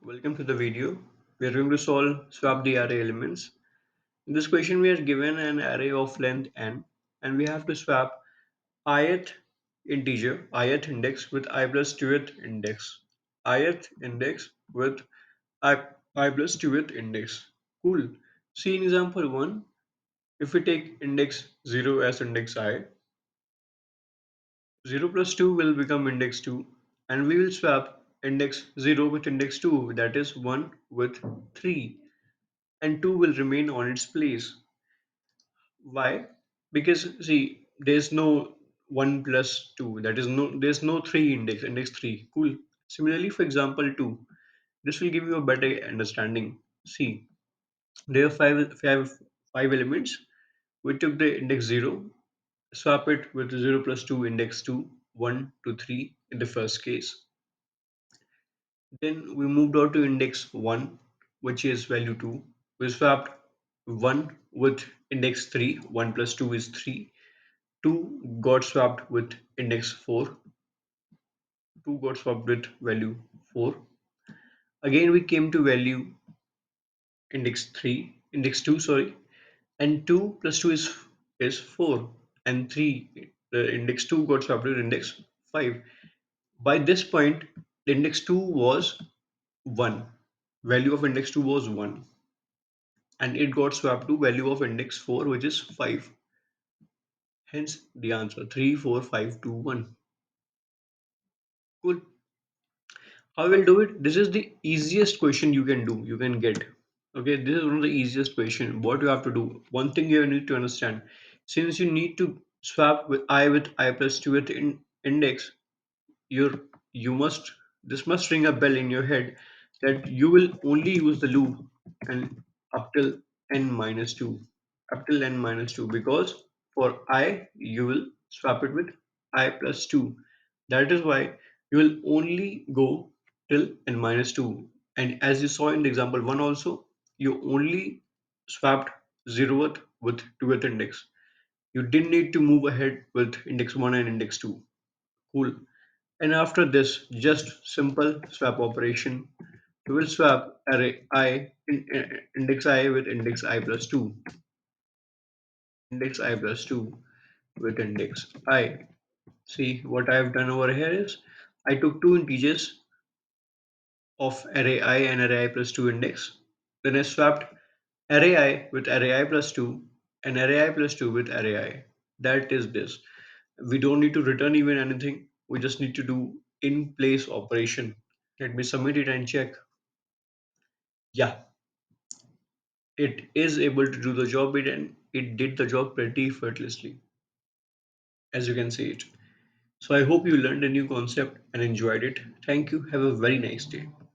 Welcome to the video. We are going to solve swap the array elements. In this question, we are given an array of length n, and we have to swap ith integer, ith index with I plus 2th index, ith index with I plus 2th index. Cool. See in example 1, if we take index 0 as index I, 0 plus 2 will become index 2, and we will swap index 0 with index 2, that is 1 with 3. And 2 will remain on its place. Why? Because see, there's no 1 plus 2, that is there's no 3 index 3. Cool. Similarly, for example 2, this will give you a better understanding. See, there are five elements. We took the index 0, swap it with 0 plus 2, index 2, 1 to 3 in the first case. Then we moved on to index 1, which is value 2. We swapped 1 with index 3. 1 plus 2 is 3. 2 got swapped with index 4. 2 got swapped with value 4. Again, we came to value index 2, sorry. And 2 plus 2 is 4. And 3, the index 2 got swapped with index 5. By this point, the index 2 was 1. Value of index 2 was 1. And it got swapped to value of index 4, which is 5. Hence the answer 3, 4, 5, 2, 1. Cool. How we'll do it? This is the easiest question you can do, you can get. Okay, this is one of the easiest question. What you have to do? One thing you need to understand. Since you need to swap with I plus 2 with index, you're you must this must ring a bell in your head that you will only use the loop and up till n minus 2, because for I you will swap it with I plus 2. That is why you will only go till n minus 2. And as you saw in the example 1 also, you only swapped 0th with 2th index. You didn't need to move ahead with index 1 and index 2. Cool. And after this, just simple swap operation. We will swap array index I with index I plus 2. Index I plus 2 with index I. See what I have done over here is I took two integers of array I and array I plus 2 index. Then I swapped array I with array I plus 2 and array I plus 2 with array I. That is this. We don't need to return even anything. We just need to do in place operation. Let me submit it and check. Yeah, it is able to do the job, and it did the job pretty effortlessly, as you can see it. So I hope you learned a new concept and enjoyed it. Thank you. Have a very nice day.